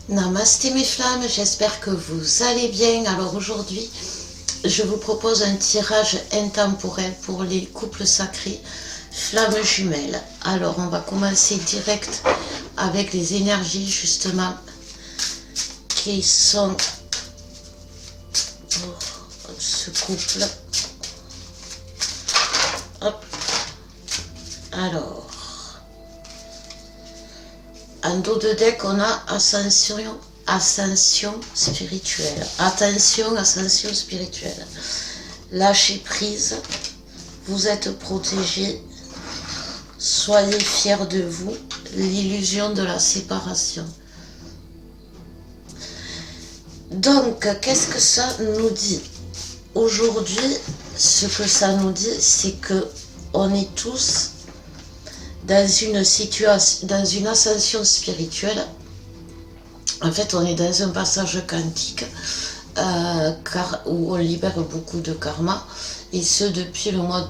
Namasté mes flammes, j'espère que vous allez bien. Alors aujourd'hui, je vous propose un tirage intemporel pour les couples sacrés flammes jumelles. Alors on va commencer direct avec les énergies justement qui sont pour ce couple. Hop. Alors, en dos de deck, on a ascension spirituelle. Attention, ascension spirituelle. Lâchez prise, vous êtes protégés, soyez fiers de vous, l'illusion de la séparation. Donc, qu'est-ce que ça nous dit? Aujourd'hui, ce que ça nous dit, c'est que on est tous dans une situation, dans une ascension spirituelle. En fait, on est dans un passage quantique où on libère beaucoup de karma, et ce depuis le mois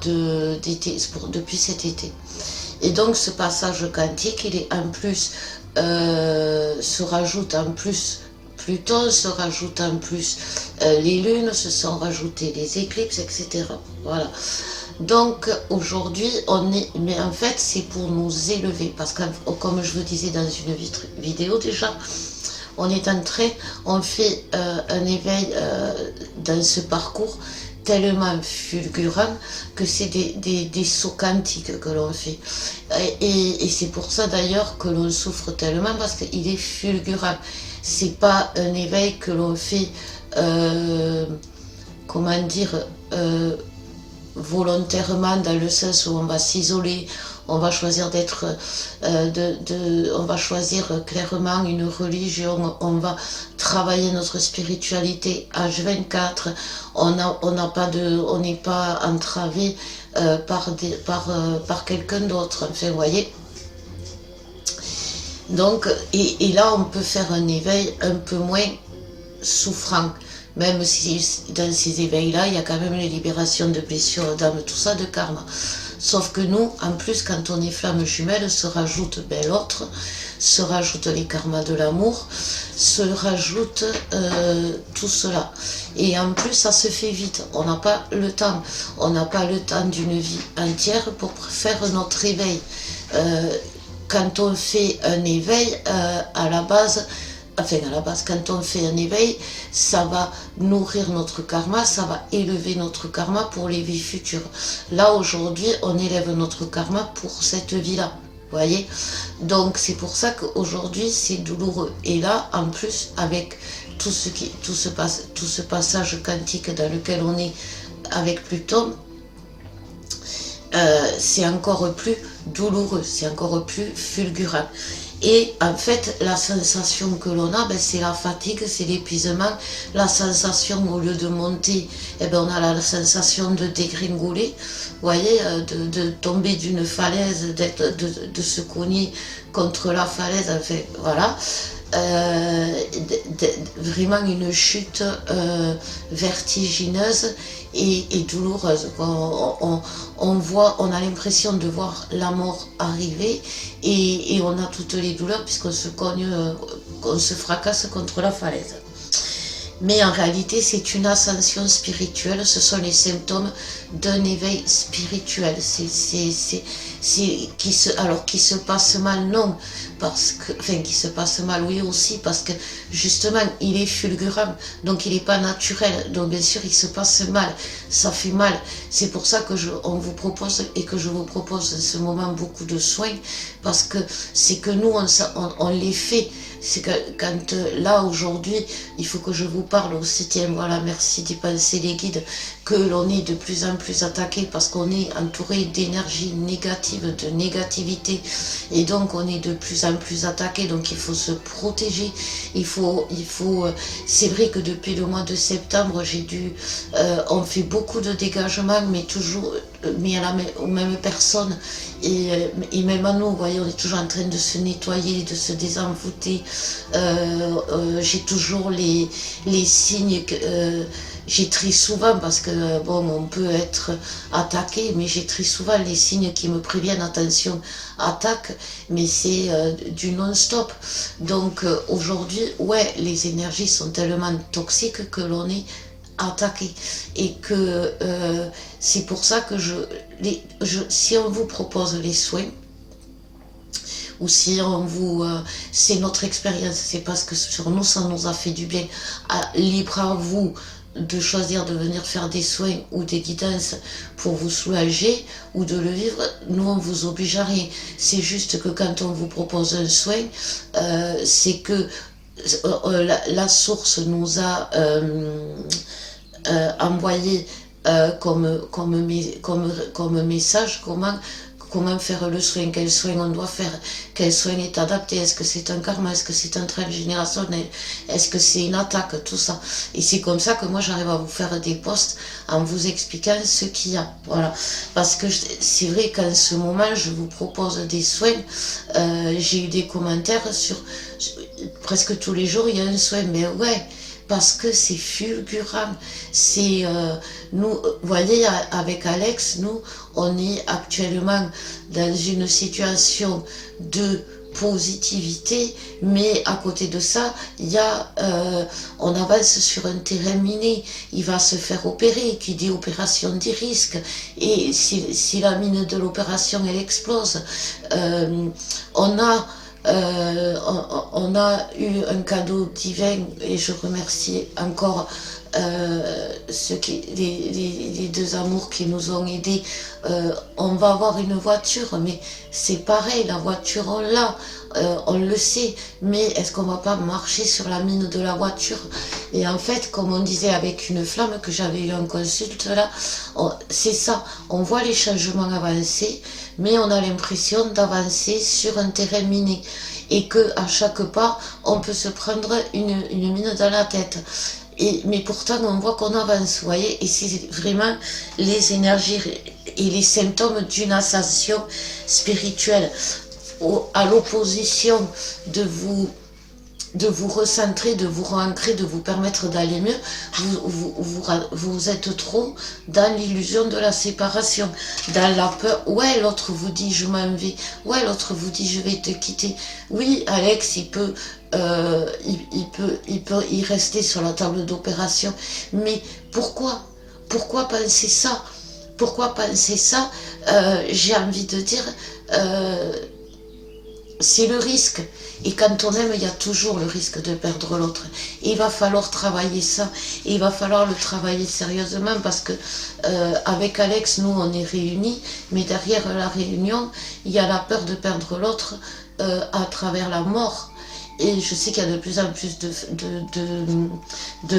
d'été, depuis cet été. Et donc, ce passage quantique, il est en plus, se rajoute en plus Pluton, se rajoute en plus les lunes, se sont rajoutées les éclipses, etc. Voilà. Donc aujourd'hui, mais en fait c'est pour nous élever, parce que comme je vous disais dans une vidéo déjà, on fait un éveil dans ce parcours tellement fulgurant que c'est des sauts quantiques que l'on fait. Et c'est pour ça d'ailleurs que l'on souffre tellement, parce qu'il est fulgurant. C'est pas un éveil que l'on fait, comment dire, volontairement, dans le sens où on va s'isoler, on va choisir d'être, on va choisir clairement une religion, on va travailler notre spiritualité H24, on n'est pas entravé par quelqu'un d'autre, enfin, vous voyez. Donc, et là, on peut faire un éveil un peu moins souffrant, même si dans ces éveils-là, il y a quand même les libérations de blessures d'âme, tout ça, de karma. Sauf que nous, en plus, quand on est flamme jumelle, se rajoute l'autre, se rajoute les karmas de l'amour, se rajoute tout cela. Et en plus, ça se fait vite. On n'a pas le temps. On n'a pas le temps d'une vie entière pour faire notre éveil. Quand on fait un éveil, à la base, quand on fait un éveil, ça va nourrir notre karma, ça va élever notre karma pour les vies futures. Là, aujourd'hui, on élève notre karma pour cette vie-là. Vous voyez? Donc, c'est pour ça qu'aujourd'hui, c'est douloureux. Et là, en plus, avec tout ce passage quantique dans lequel on est avec Pluton, c'est encore plus douloureux, c'est encore plus fulgurant. Et en fait, la sensation que l'on a, c'est la fatigue, c'est l'épuisement. La sensation, au lieu de monter, on a la sensation de dégringoler, vous voyez, de tomber d'une falaise, de se cogner contre la falaise, enfin, voilà. Vraiment une chute vertigineuse et douloureuse. On a l'impression de voir la mort arriver, et on a toutes les douleurs puisqu'on se cogne, qu'on se fracasse contre la falaise. Mais en réalité, c'est une ascension spirituelle, ce sont les symptômes d'un éveil spirituel. Alors, qui se passe mal, non, qui se passe mal, oui aussi, parce que justement, il est fulgurant, donc il n'est pas naturel, donc bien sûr, il se passe mal, ça fait mal. C'est pour ça que on vous propose, et que je vous propose en ce moment beaucoup de soins, parce que c'est que nous, on les fait. C'est que quand là aujourd'hui, il faut que je vous parle aussi, tiens, voilà, merci d'y penser les guides, que l'on est de plus en plus attaqué parce qu'on est entouré d'énergie négative, de négativité, et donc on est de plus en plus attaqué, donc il faut se protéger, c'est vrai que depuis le mois de septembre, on fait beaucoup de dégagements, mais toujours, aux mêmes personnes, et même à nous, vous voyez, on est toujours en train de se nettoyer, de se désenvoûter, j'ai toujours les signes que... j'ai très souvent, parce que bon, on peut être attaqué, mais j'ai très souvent les signes qui me préviennent, attention, attaque, mais c'est du non-stop. Donc aujourd'hui, ouais, les énergies sont tellement toxiques que l'on est attaqué. Et que c'est pour ça que si on vous propose les soins, ou si on vous, c'est notre expérience, c'est parce que sur nous, ça nous a fait du bien. Libre à vous de choisir de venir faire des soins ou des guidances pour vous soulager ou de le vivre. Nous, on vous oblige à rien. C'est juste que quand on vous propose un soin, c'est que la source nous a envoyé comme message comment faire le soin, quel soin on doit faire, quel soin est adapté, est-ce que c'est un karma, est-ce que c'est un transgénérationnel, est-ce que c'est une attaque, tout ça. Et c'est comme ça que moi j'arrive à vous faire des posts en vous expliquant ce qu'il y a. Voilà. Parce que c'est vrai qu'en ce moment je vous propose des soins, j'ai eu des commentaires sur presque tous les jours il y a un soin, mais ouais, parce que c'est fulgurant. C'est nous, vous voyez, avec Alex, nous, on est actuellement dans une situation de positivité, mais à côté de ça, il y a, on avance sur un terrain miné. Il va se faire opérer, qui dit opération dit risque. Et si la mine de l'opération elle explose, on a eu un cadeau divin et je remercie encore les deux amours qui nous ont aidés. On va avoir une voiture, mais c'est pareil, la voiture on l'a, on le sait, mais est-ce qu'on va pas marcher sur la mine de la voiture? Et en fait, comme on disait avec une flamme que j'avais eu en consulte là, c'est ça, on voit les changements avancer, mais on a l'impression d'avancer sur un terrain miné et que à chaque pas on peut se prendre une mine dans la tête. Mais pourtant on voit qu'on avance, vous voyez, et c'est vraiment les énergies et les symptômes d'une ascension spirituelle, à l'opposition de vous recentrer, de vous ancrer, de vous permettre d'aller mieux. Vous êtes trop dans l'illusion de la séparation, dans la peur. Ouais, l'autre vous dit je m'en vais, ouais, l'autre vous dit je vais te quitter. Oui, Alex, il peut y rester sur la table d'opération, mais pourquoi penser ça? Pourquoi penser ça? J'ai envie de dire, c'est le risque. Et quand on aime, il y a toujours le risque de perdre l'autre. Et il va falloir travailler ça. Et il va falloir le travailler sérieusement parce que avec Alex, nous, on est réunis. Mais derrière la réunion, il y a la peur de perdre l'autre à travers la mort. Et je sais qu'il y a de plus en plus de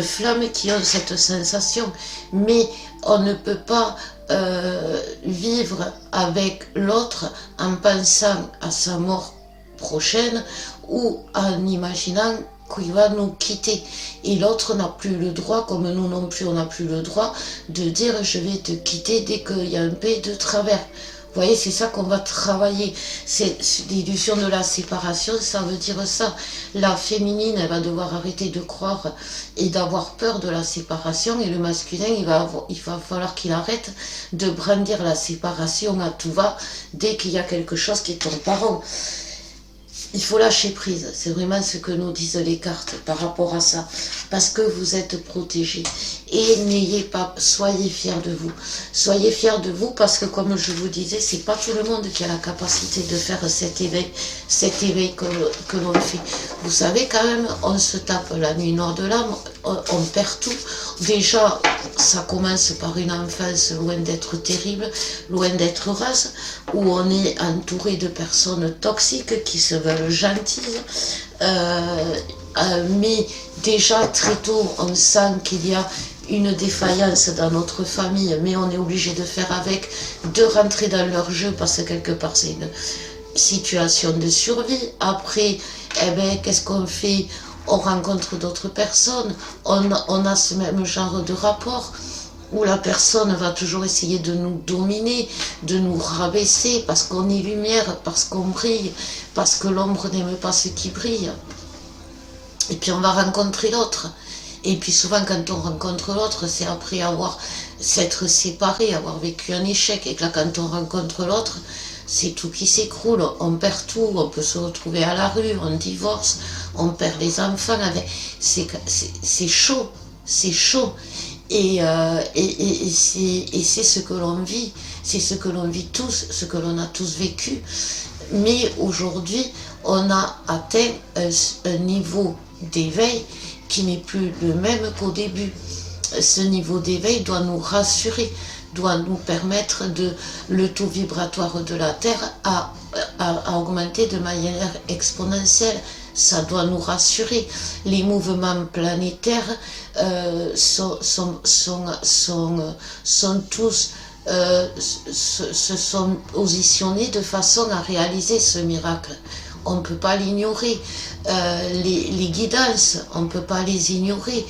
flammes qui ont cette sensation. Mais on ne peut pas vivre avec l'autre en pensant à sa mort prochaine ou en imaginant qu'il va nous quitter. Et l'autre n'a plus le droit, comme nous non plus, on n'a plus le droit de dire je vais te quitter dès qu'il y a un P de travers. Vous voyez, c'est ça qu'on va travailler. C'est l'illusion de la séparation, ça veut dire ça. La féminine, elle va devoir arrêter de croire et d'avoir peur de la séparation. Et le masculin, il va falloir qu'il arrête de brandir la séparation à tout va dès qu'il y a quelque chose qui tombe par rond. Il faut lâcher prise, c'est vraiment ce que nous disent les cartes par rapport à ça, parce que vous êtes protégés. Et n'ayez pas, soyez fiers de vous. Soyez fiers de vous parce que comme je vous disais, c'est pas tout le monde qui a la capacité de faire cet éveil que l'on fait. Vous savez quand même, on se tape la nuit noire de l'âme, on perd tout. Déjà, ça commence par une enfance loin d'être terrible, loin d'être heureuse, où on est entouré de personnes toxiques qui se veulent gentilles. Mais déjà très tôt, on sent qu'il y a une défaillance dans notre famille, mais on est obligé de faire avec, de rentrer dans leur jeu parce que quelque part c'est une situation de survie. Après, qu'est-ce qu'on fait? On rencontre d'autres personnes, on a ce même genre de rapport où la personne va toujours essayer de nous dominer, de nous rabaisser parce qu'on est lumière, parce qu'on brille, parce que l'ombre n'aime pas ce qui brille. Et puis on va rencontrer l'autre. Et puis souvent quand on rencontre l'autre, c'est après s'être séparé, avoir vécu un échec. Et que là quand on rencontre l'autre, c'est tout qui s'écroule, on perd tout, on peut se retrouver à la rue, on divorce, on perd les enfants. C'est chaud, c'est chaud. Et c'est ce que l'on vit, c'est ce que l'on vit tous, ce que l'on a tous vécu. Mais aujourd'hui, on a atteint un niveau d'éveil qui n'est plus le même qu'au début. Ce niveau d'éveil doit nous rassurer, doit nous permettre le taux vibratoire de la Terre à augmenter de manière exponentielle. Ça doit nous rassurer. Les mouvements planétaires sont tous se sont positionnés de façon à réaliser ce miracle. On ne peut pas l'ignorer. Les guidances, on ne peut pas les ignorer.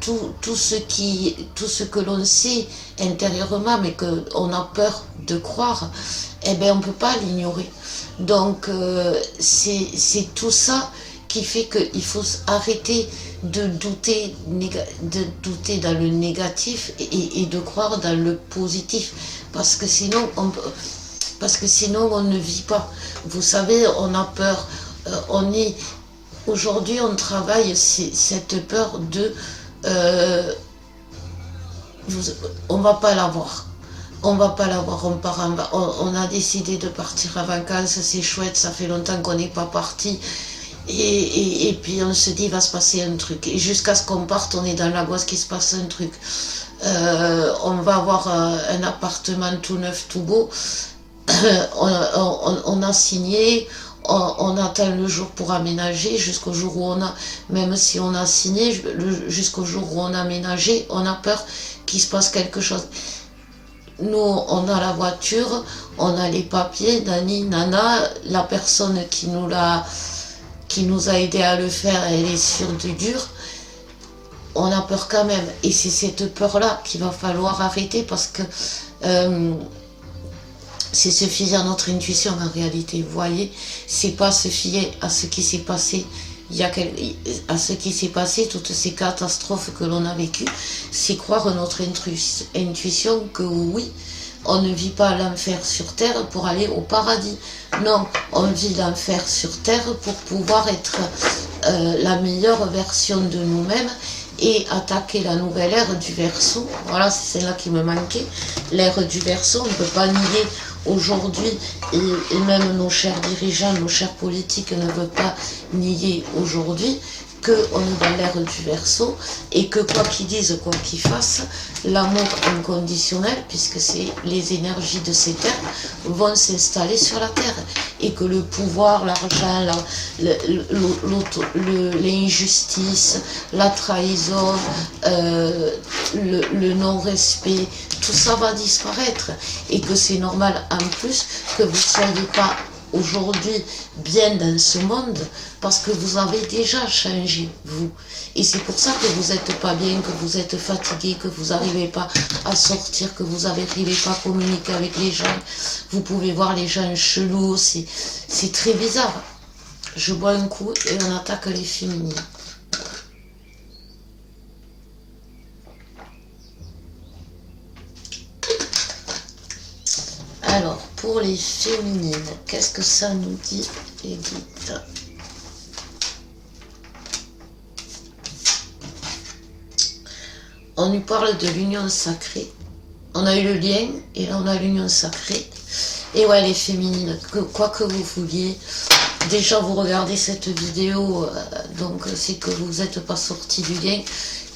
Tout ce que l'on sait intérieurement, mais qu'on a peur de croire, eh bien, on ne peut pas l'ignorer. Donc, c'est tout ça qui fait qu'il faut arrêter de douter dans le négatif et de croire dans le positif. Parce que sinon, on ne vit pas. Vous savez, on a peur. Aujourd'hui, on travaille cette peur de... on va pas l'avoir. On va pas l'avoir, on a décidé de partir en vacances, c'est chouette, ça fait longtemps qu'on n'est pas parti. Et puis on se dit, il va se passer un truc. Et jusqu'à ce qu'on parte, on est dans l'angoisse qu'il se passe un truc. On va avoir un appartement tout neuf, tout beau. On a signé, on attend le jour pour aménager, jusqu'au jour où même si on a signé, jusqu'au jour où on a aménagé, on a peur qu'il se passe quelque chose. Nous, on a la voiture, on a les papiers, nani, nana, la personne qui nous a aidé à le faire, elle est sûre du dur. On a peur quand même. Et c'est cette peur-là qu'il va falloir arrêter parce que c'est se fier à notre intuition en réalité. Vous voyez, c'est pas se fier à ce qui s'est passé. À ce qui s'est passé, toutes ces catastrophes que l'on a vécues, c'est croire à notre intuition que oui, on ne vit pas l'enfer sur terre pour aller au paradis. Non, on vit l'enfer sur terre pour pouvoir être la meilleure version de nous-mêmes et attaquer la nouvelle ère du Verseau. Voilà, c'est celle-là qui me manquait. L'ère du Verseau, on ne peut pas nier aujourd'hui, et même nos chers dirigeants, nos chers politiques ne veulent pas nier aujourd'hui qu'on est dans l'ère du Verseau et que quoi qu'ils disent, quoi qu'ils fassent, l'amour inconditionnel, puisque c'est les énergies de ces terres, vont s'installer sur la terre et que le pouvoir, l'argent, l'injustice, la trahison, le non-respect, tout ça va disparaître et que c'est normal en plus que vous ne soyez pas aujourd'hui bien dans ce monde parce que vous avez déjà changé, vous. Et c'est pour ça que vous n'êtes pas bien, que vous êtes fatigué, que vous n'arrivez pas à sortir, que vous n'arrivez pas à communiquer avec les gens. Vous pouvez voir les gens chelous, c'est très bizarre. Je bois un coup et on attaque les féminines. Alors, pour les féminines, qu'est-ce que ça nous dit, Edith? On nous parle de l'union sacrée. On a eu le lien et là on a l'union sacrée. Et ouais, les féminines, quoi que vous vouliez, déjà vous regardez cette vidéo, donc c'est que vous n'êtes pas sorti du lien.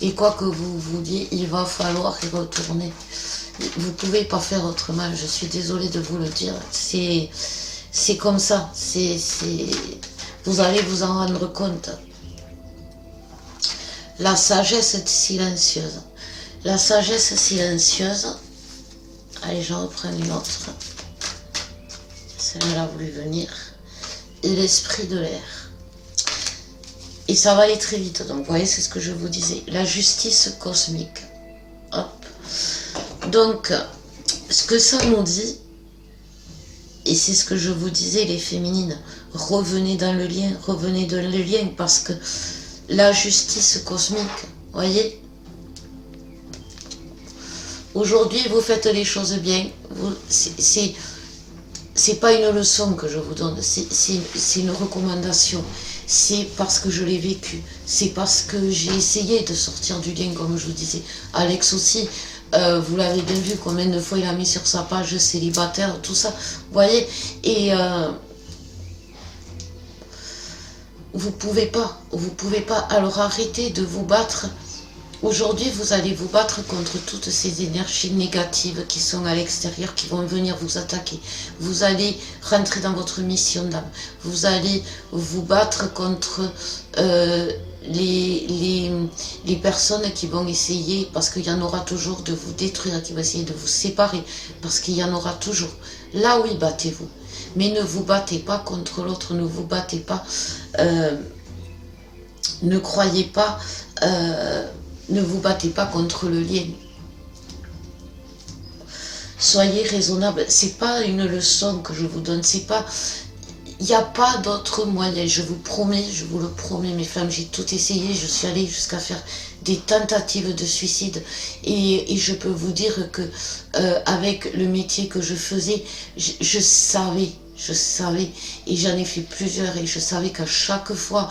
Et quoi que vous vouliez, il va falloir y retourner. Vous ne pouvez pas faire autrement, je suis désolée de vous le dire. C'est comme ça, vous allez vous en rendre compte. La sagesse silencieuse. La sagesse silencieuse, allez, j'en reprends une autre. Celle-là a voulu venir. Et l'esprit de l'air. Et ça va aller très vite, donc vous voyez, c'est ce que je vous disais. La justice cosmique. Hop. Donc, ce que ça nous dit, et c'est ce que je vous disais, les féminines, revenez dans le lien, revenez dans le lien, parce que la justice cosmique, voyez, aujourd'hui vous faites les choses bien, c'est pas une leçon que je vous donne, c'est une recommandation, c'est parce que je l'ai vécu, c'est parce que j'ai essayé de sortir du lien, comme je vous disais. Alex aussi, vous l'avez bien vu, combien de fois il a mis sur sa page célibataire, tout ça, vous voyez, et vous pouvez pas, alors arrêtez de vous battre. Aujourd'hui, vous allez vous battre contre toutes ces énergies négatives qui sont à l'extérieur, qui vont venir vous attaquer. Vous allez rentrer dans votre mission d'âme. Vous allez vous battre contre les personnes qui vont essayer, parce qu'il y en aura toujours, de vous détruire, qui vont essayer de vous séparer, parce qu'il y en aura toujours. Là, oui, battez-vous. Mais ne vous battez pas contre l'autre, ne vous battez pas, ne croyez pas... ne vous battez pas contre le lien. Soyez raisonnable. C'est pas une leçon que je vous donne. C'est pas. Il n'y a pas d'autre moyen. Je vous promets, je vous le promets, mes femmes. J'ai tout essayé. Je suis allée jusqu'à faire des tentatives de suicide. Et je peux vous dire que avec le métier que je faisais, je savais. Et j'en ai fait plusieurs, et je savais qu'à chaque fois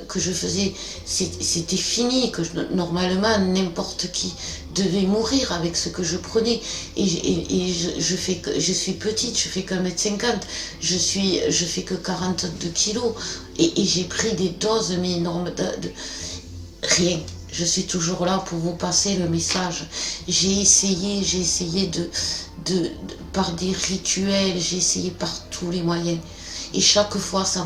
que je faisais, c'était fini, que normalement n'importe qui devait mourir avec ce que je prenais. Et je suis petite, je fais qu'un mètre 50, je fais que 42 kilos, et j'ai pris des doses mais énormes de rien. Je suis toujours là pour vous passer le message. J'ai essayé par des rituels, j'ai essayé par tous les moyens. Et chaque fois, ça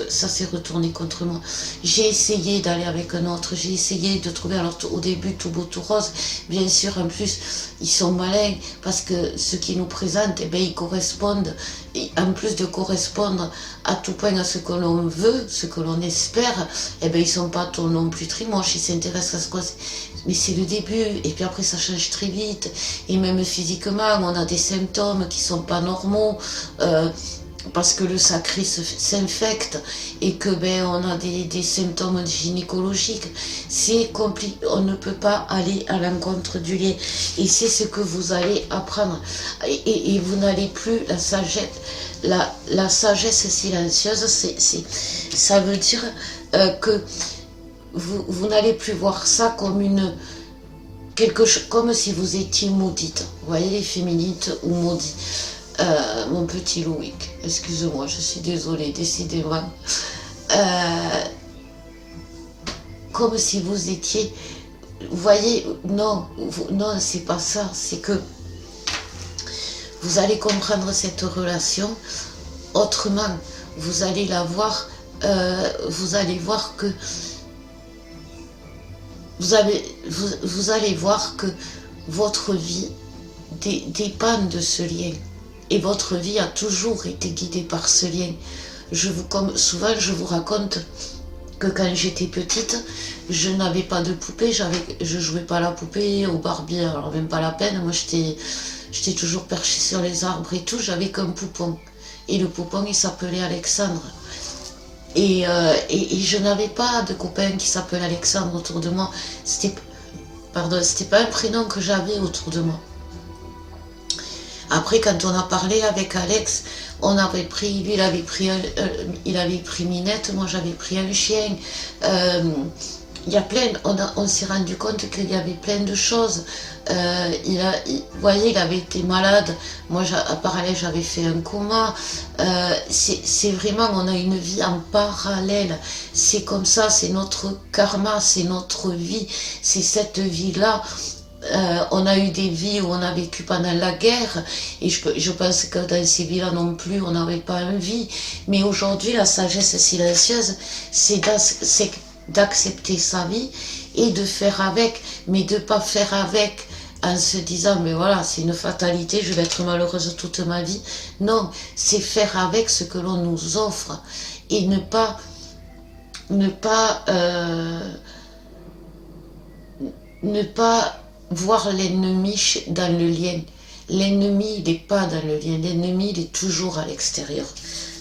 s'est retourné contre moi. J'ai essayé d'aller avec un autre, j'ai essayé de trouver, alors au début, tout beau, tout rose. Bien sûr, en plus, ils sont malins, parce que ceux qui nous présentent, eh bien, ils correspondent, et en plus de correspondre à tout point à ce que l'on veut, ce que l'on espère, eh bien, ils sont pas non plus très moches, ils s'intéressent à ce qu'on... Mais c'est le début, et puis après ça change très vite, et même physiquement, on a des symptômes qui sont pas normaux, parce que le sacré s'infecte, et que on a des symptômes gynécologiques. C'est compliqué, on ne peut pas aller à l'encontre du lien, et c'est ce que vous allez apprendre, et vous n'allez plus la sagesse silencieuse. Ça veut dire que vous n'allez plus voir ça comme comme si vous étiez maudite. Vous voyez, les féminites ou maudits. Mon petit Loïc, excuse-moi, je suis désolée, décidément. Comme si vous étiez... Vous voyez, non, c'est pas ça, c'est que vous allez comprendre cette relation autrement. Vous allez la voir, vous allez voir que... Vous allez voir que votre vie dépend de ce lien. Et votre vie a toujours été guidée par ce lien. Comme souvent, je vous raconte que quand j'étais petite, je n'avais pas de poupée, je jouais pas à la poupée, au Barbie, alors même pas la peine. Moi, j'étais toujours perchée sur les arbres et tout, j'avais qu'un poupon. Et le poupon, il s'appelait Alexandre. Et je n'avais pas de copain qui s'appelait Alexandre autour de moi. C'était pas un prénom que j'avais autour de moi. Après, quand on a parlé avec Alex, lui, il avait pris Minette, moi j'avais pris un chien. Il y a on s'est rendu compte qu'il y avait plein de choses. Vous voyez, il avait été malade. Moi, à parallèle, j'avais fait un coma. C'est vraiment, on a une vie en parallèle. C'est comme ça, c'est notre karma, c'est notre vie. C'est cette vie-là. On a eu des vies où on a vécu pendant la guerre, et je pense que dans ces vies-là non plus, on n'avait pas envie. Mais aujourd'hui, la sagesse silencieuse, c'est d'accepter sa vie et de faire avec, mais de ne pas faire avec en se disant, mais voilà, c'est une fatalité, je vais être malheureuse toute ma vie. Non, c'est faire avec ce que l'on nous offre, et ne pas voir l'ennemi dans le lien. L'ennemi, il n'est pas dans le lien. L'ennemi, il est toujours à l'extérieur.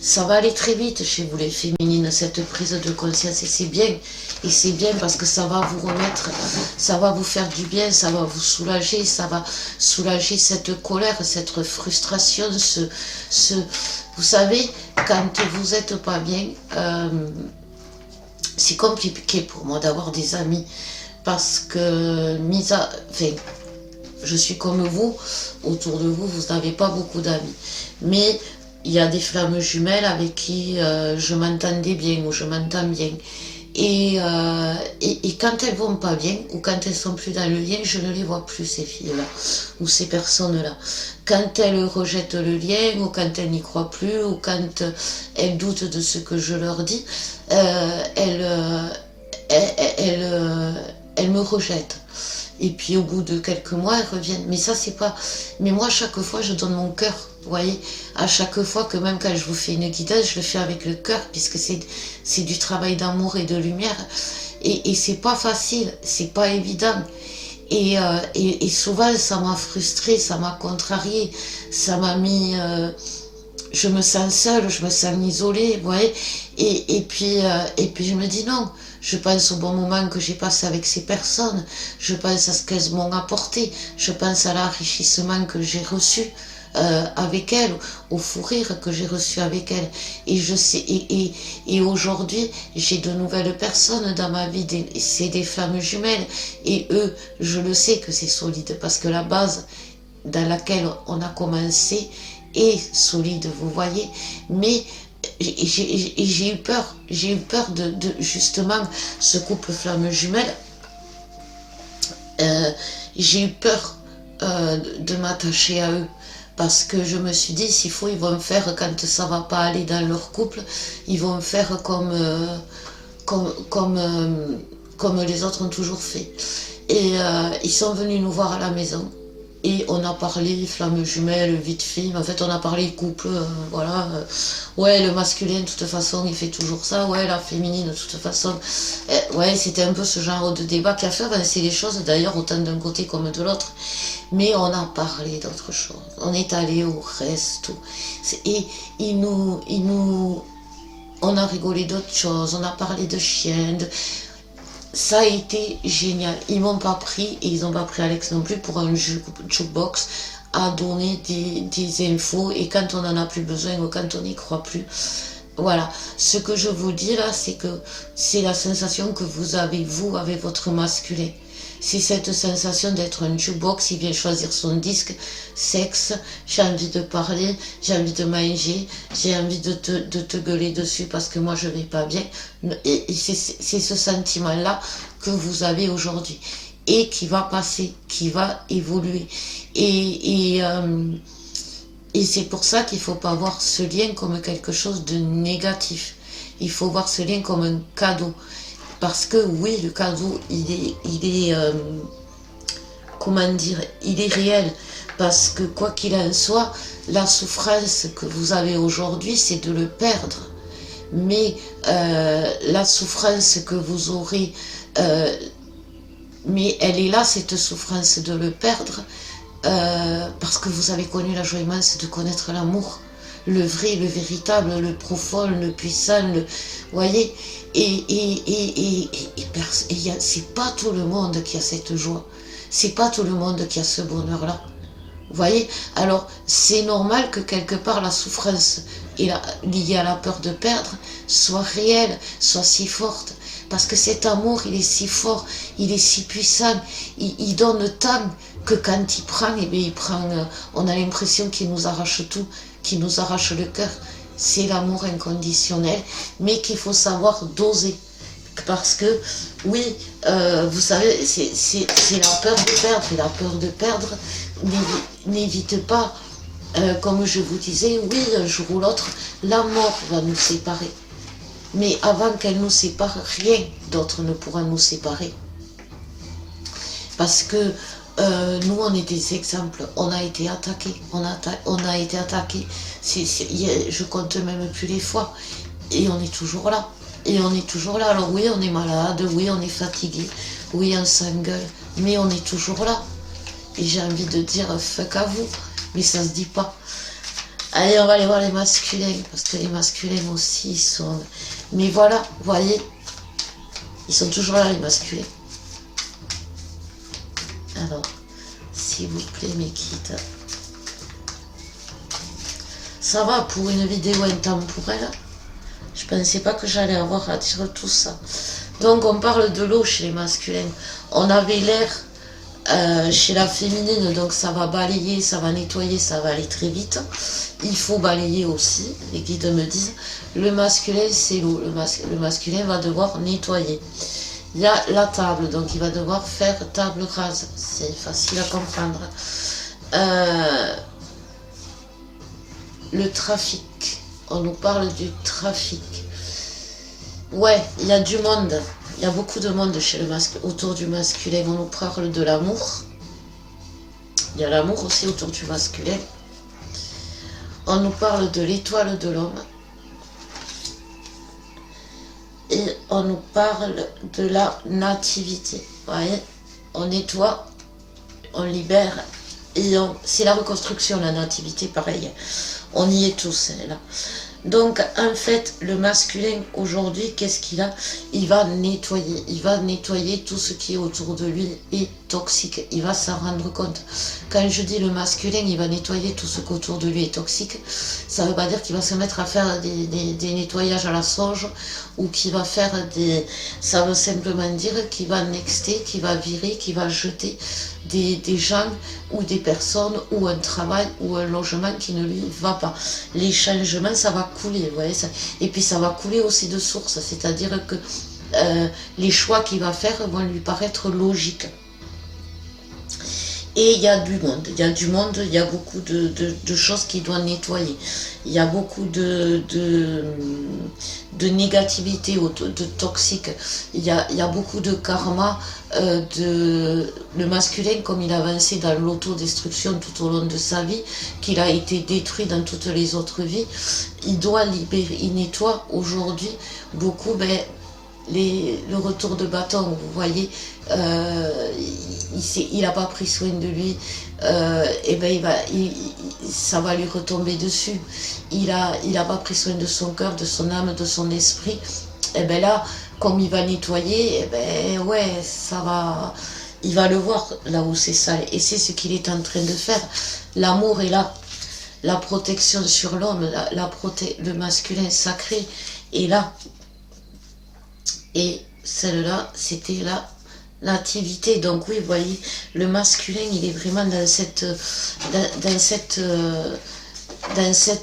Ça va aller très vite chez vous les féminines, cette prise de conscience. Et c'est bien. Et c'est bien parce que ça va vous remettre, ça va vous faire du bien, ça va vous soulager, ça va soulager cette colère, cette frustration, vous savez, quand vous n'êtes pas bien, c'est compliqué pour moi d'avoir des amis. Parce que, enfin, je suis comme vous, autour de vous, vous n'avez pas beaucoup d'amis. Mais il y a des flammes jumelles avec qui je m'entendais bien ou je m'entends bien. Et quand elles vont pas bien, ou quand elles sont plus dans le lien, je ne les vois plus, ces filles-là, ou ces personnes-là. Quand elles rejettent le lien, ou quand elles n'y croient plus, ou quand elles doutent de ce que je leur dis, elles me rejettent. Et puis au bout de quelques mois, elles reviennent. Mais ça, c'est pas... Mais moi, chaque fois, je donne mon cœur. Vous voyez, à chaque fois que même quand je vous fais une guidance, je le fais avec le cœur, puisque c'est du travail d'amour et de lumière. Et c'est pas facile, c'est pas évident. Et souvent, ça m'a frustrée, ça m'a contrariée, ça m'a mis... je me sens seule, je me sens isolée, vous voyez. Et puis je me dis non. Je pense au bon moment que j'ai passé avec ces personnes. Je pense à ce qu'elles m'ont apporté. Je pense à l'enrichissement que j'ai reçu avec elles, au fou rire que j'ai reçu avec elles. Et je sais, et aujourd'hui, j'ai de nouvelles personnes dans ma vie. C'est des flammes jumelles. Et eux, je le sais que c'est solide parce que la base dans laquelle on a commencé est solide, vous voyez. Mais j'ai eu peur de justement ce couple flamme jumelle. J'ai eu peur de m'attacher à eux parce que je me suis dit s'il faut ils vont me faire quand ça va pas aller dans leur couple, ils vont me faire comme les autres ont toujours fait. Et ils sont venus nous voir à la maison. Et on a parlé flamme jumelle, vite fait. En fait, on a parlé couple, voilà. Ouais, le masculin, de toute façon, il fait toujours ça. Ouais, la féminine, de toute façon. Ouais, c'était un peu ce genre de débat qui a fait avancer les choses, d'ailleurs, autant d'un côté comme de l'autre. Mais on a parlé d'autre chose. On est allé au resto. Et on a rigolé d'autres choses. On a parlé de chiens, ça a été génial. Ils m'ont pas pris, et ils n'ont pas pris Alex non plus, pour un jukebox à donner des infos, et quand on en a plus besoin ou quand on n'y croit plus. Voilà. Ce que je vous dis là, c'est que c'est la sensation que vous avez, vous, avec votre masculin. C'est cette sensation d'être un jukebox, il vient choisir son disque, sexe, j'ai envie de parler, j'ai envie de manger, j'ai envie de te gueuler dessus parce que moi je vais pas bien. Et c'est ce sentiment-là que vous avez aujourd'hui et qui va passer, qui va évoluer. Et c'est pour ça qu'il ne faut pas voir ce lien comme quelque chose de négatif. Il faut voir ce lien comme un cadeau. Parce que oui, le cadeau, il est comment dire, il est réel. Parce que quoi qu'il en soit, la souffrance que vous avez aujourd'hui, c'est de le perdre. Mais la souffrance que vous aurez, mais elle est là, cette souffrance de le perdre, parce que vous avez connu la joie immense de connaître l'amour. Le vrai, le véritable, le profond, le puissant, le... voyez, c'est pas tout le monde qui a cette joie. C'est pas tout le monde qui a ce bonheur-là. Vous voyez? Alors, c'est normal que quelque part la souffrance liée à la peur de perdre soit réelle, soit si forte. Parce que cet amour, il est si fort, il est si puissant, il donne tant que quand il prend, eh bien, il prend, on a l'impression qu'il nous arrache tout, qu'il nous arrache le cœur. C'est l'amour inconditionnel, mais qu'il faut savoir doser. Parce que, oui, vous savez, c'est la peur de perdre, et la peur de perdre n'évite pas, comme je vous disais, oui, un jour ou l'autre, la mort va nous séparer. Mais avant qu'elle nous sépare, rien d'autre ne pourra nous séparer. Parce que nous, on est des exemples. On a été attaqués. On a été attaqués. Je compte même plus les fois. Et on est toujours là. Et on est toujours là. Alors oui, on est malade. Oui, on est fatigué. Oui, on s'engueule. Mais on est toujours là. Et j'ai envie de dire fuck à vous. mais ça se dit pas. Allez, on va aller voir les masculins, parce que les masculins aussi, ils sont... Mais voilà, vous voyez, ils sont toujours là, les masculins. Alors, s'il vous plaît, mes kids. Ça va pour une vidéo intemporelle. Je pensais pas que j'allais avoir à dire tout ça. Donc, on parle de l'eau chez les masculins. On avait l'air chez la féminine, donc ça va balayer, ça va nettoyer, ça va aller très vite. Il faut balayer aussi, les guides me disent. Le masculin, c'est l'eau. Le masculin va devoir nettoyer. Il y a la table, donc il va devoir faire table rase. C'est facile à comprendre. Le trafic. On nous parle du trafic. Ouais, il y a du monde. Il y a beaucoup de monde chez le autour du masculin. On nous parle de l'amour. Il y a l'amour aussi autour du masculin. On nous parle de l'étoile de l'homme. Et on nous parle de la nativité. Vous voyez, on nettoie, on libère. Et c'est la reconstruction, la nativité, pareil. On y est tous, là. Donc, en fait, le masculin, aujourd'hui, qu'est-ce qu'il a? Il va nettoyer. Il va nettoyer tout ce qui est autour de lui est toxique. Il va s'en rendre compte. Quand je dis le masculin, il va nettoyer tout ce qui autour de lui est toxique, ça ne veut pas dire qu'il va se mettre à faire des nettoyages à la sauge ou qu'il va faire des... Ça veut simplement dire qu'il va nexter, qu'il va virer, qu'il va jeter des gens ou des personnes ou un travail ou un logement qui ne lui va pas. Les changements, ça va couler, vous voyez ça. Et puis ça va couler aussi de source, c'est-à-dire que les choix qu'il va faire vont lui paraître logiques. Et il y a du monde, il y a beaucoup de choses qu'il doit nettoyer. Il y a beaucoup de négativité, de toxique. Il y a beaucoup de karma. Le masculin, comme il a avancé dans l'autodestruction tout au long de sa vie, qu'il a été détruit dans toutes les autres vies, il doit libérer, il nettoie aujourd'hui beaucoup, le retour de bâton, vous voyez, il n'a pas pris soin de lui, ça va lui retomber dessus. Il a pas pris soin de son cœur, de son âme, de son esprit. Et bien là, comme il va nettoyer, ouais, ça va, il va le voir là où c'est sale. Et c'est ce qu'il est en train de faire. L'amour est là. La protection sur l'homme, le masculin sacré est là. Et celle-là, c'était la nativité. Donc oui, vous voyez, le masculin, il est vraiment dans cette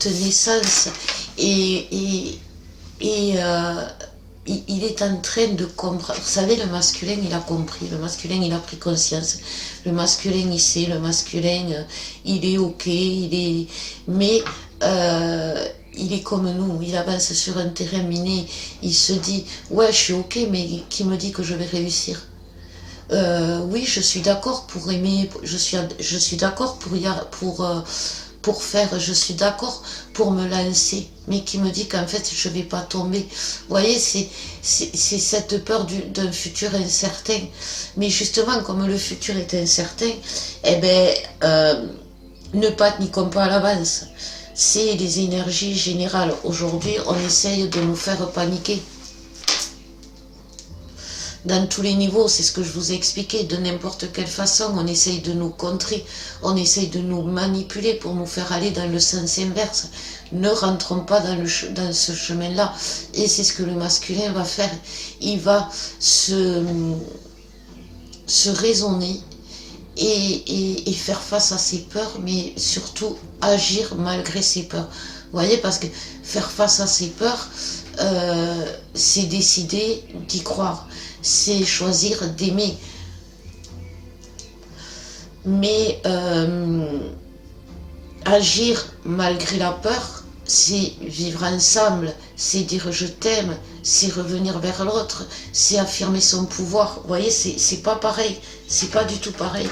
naissance. Et il est en train de comprendre. Vous savez, le masculin, il a compris. Le masculin, il a pris conscience. Le masculin, il sait. Le masculin, il est OK. Mais... il est comme nous, il avance sur un terrain miné, il se dit « Ouais, je suis ok, mais qui me dit que je vais réussir ?» Oui, je suis d'accord pour aimer, je suis d'accord pour faire, je suis d'accord pour me lancer, mais qui me dit qu'en fait, je vais pas tomber. Vous voyez, c'est cette peur d'un futur incertain. Mais justement, comme le futur est incertain, ne paniquons pas à l'avance. C'est les énergies générales. Aujourd'hui, on essaye de nous faire paniquer. Dans tous les niveaux, c'est ce que je vous ai expliqué, de n'importe quelle façon, on essaye de nous contrer, on essaye de nous manipuler pour nous faire aller dans le sens inverse. Ne rentrons pas dans ce chemin-là. Et c'est ce que le masculin va faire. Il va se raisonner et faire face à ses peurs, mais surtout agir malgré ses peurs. Vous voyez, parce que faire face à ses peurs, c'est décider d'y croire, c'est choisir d'aimer. Mais agir malgré la peur, c'est vivre ensemble, c'est dire je t'aime, c'est revenir vers l'autre, c'est affirmer son pouvoir. Vous voyez, c'est pas pareil, c'est pas du tout pareil.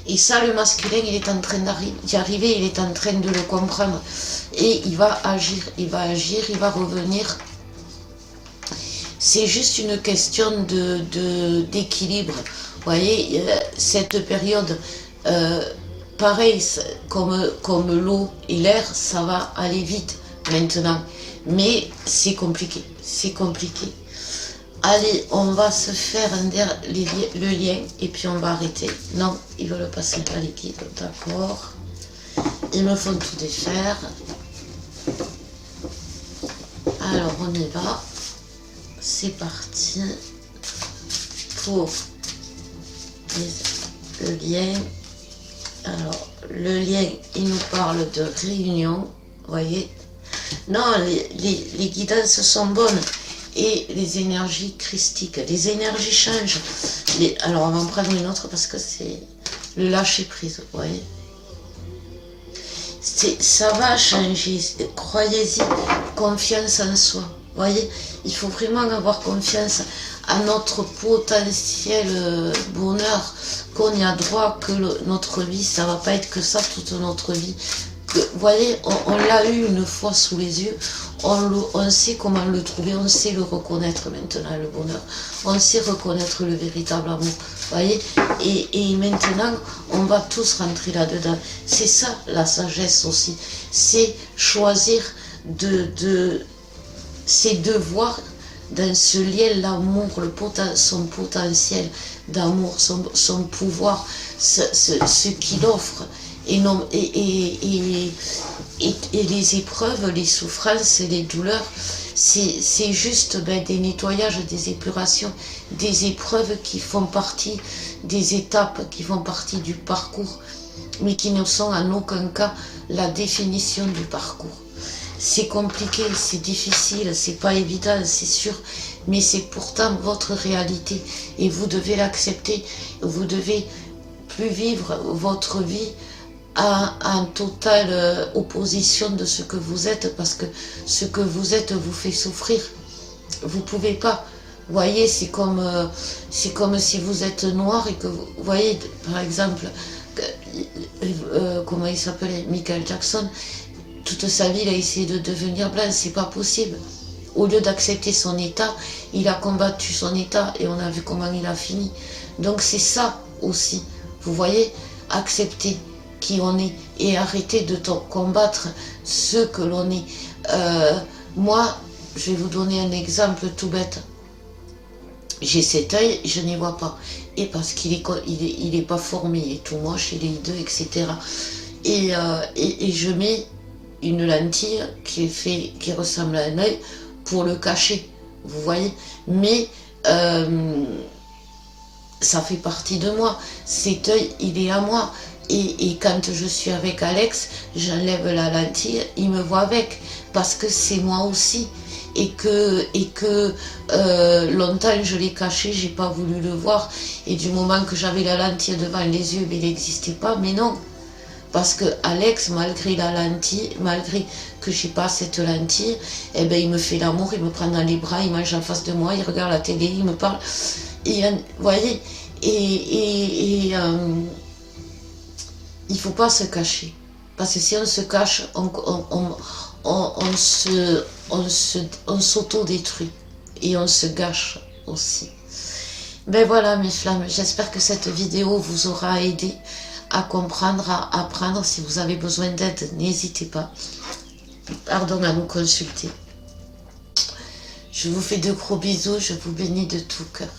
Et ça, le masculin, il est en train d'y arriver, il est en train de le comprendre. Et il va agir, il va revenir. C'est juste une question d'équilibre. Vous voyez, cette période, pareil, comme l'eau et l'air, ça va aller vite maintenant. Mais c'est compliqué, c'est compliqué. Allez, on va se faire le lien et puis on va arrêter. Non, ils veulent passer pas liquide, d'accord. Ils me font tout défaire. Alors on y va. C'est parti pour le lien. Alors, le lien, il nous parle de réunion, voyez. Non, les guidances sont bonnes. Et les énergies christiques, les énergies changent. Alors, on va en prendre une autre parce que c'est le lâcher prise, vous voyez. Ça va changer, croyez-y, confiance en soi. Vous voyez, il faut vraiment avoir confiance à notre potentiel bonheur, qu'on y a droit, que notre vie, ça va pas être que ça toute notre vie. Vous voyez, on l'a eu une fois sous les yeux, on sait comment le trouver, on sait le reconnaître maintenant, le bonheur. On sait reconnaître le véritable amour, vous voyez. Et maintenant, on va tous rentrer là-dedans. C'est ça, la sagesse aussi. C'est choisir c'est de voir dans ce lien l'amour, son potentiel d'amour, son pouvoir, ce qu'il offre. Et les épreuves, les souffrances, les douleurs, c'est juste des nettoyages, des épurations, des épreuves qui font partie des étapes, qui font partie du parcours, mais qui ne sont en aucun cas la définition du parcours. C'est compliqué, c'est difficile, c'est pas évident, c'est sûr, mais c'est pourtant votre réalité et vous devez l'accepter. Vous devez plus vivre votre vie en totale opposition de ce que vous êtes, parce que ce que vous êtes vous fait souffrir. Vous pouvez pas. Vous voyez, c'est comme si vous êtes noir et que vous voyez, par exemple, comment il s'appelait, Michael Jackson. Toute sa vie, il a essayé de devenir blanc, c'est pas possible. Au lieu d'accepter son état, il a combattu son état et on a vu comment il a fini. Donc c'est ça aussi, vous voyez, accepter qui on est et arrêter de combattre ce que l'on est. Moi, je vais vous donner un exemple tout bête. J'ai cet œil, je n'y vois pas. Et parce qu'il est pas formé, il est tout moche, il est hideux, etc. Et je mets une lentille qui ressemble à un œil pour le cacher, vous voyez. Mais ça fait partie de moi. Cet œil, il est à moi. Et quand je suis avec Alex, j'enlève la lentille, il me voit avec, parce que c'est moi aussi. Et que longtemps je l'ai caché, j'ai pas voulu le voir. Et du moment que j'avais la lentille devant les yeux, il n'existait pas. Mais non, parce que Alex, malgré la lentille, malgré que j'ai pas cette lentille, eh ben il me fait l'amour, il me prend dans les bras, il mange en face de moi, il regarde la télé, il me parle. Et vous voyez, il faut pas se cacher, parce que si on se cache, on s'auto-détruit et on se gâche aussi. Ben voilà mes flammes, j'espère que cette vidéo vous aura aidé à comprendre, à apprendre. Si vous avez besoin d'aide, n'hésitez pas, à nous consulter. Je vous fais de gros bisous, je vous bénis de tout cœur.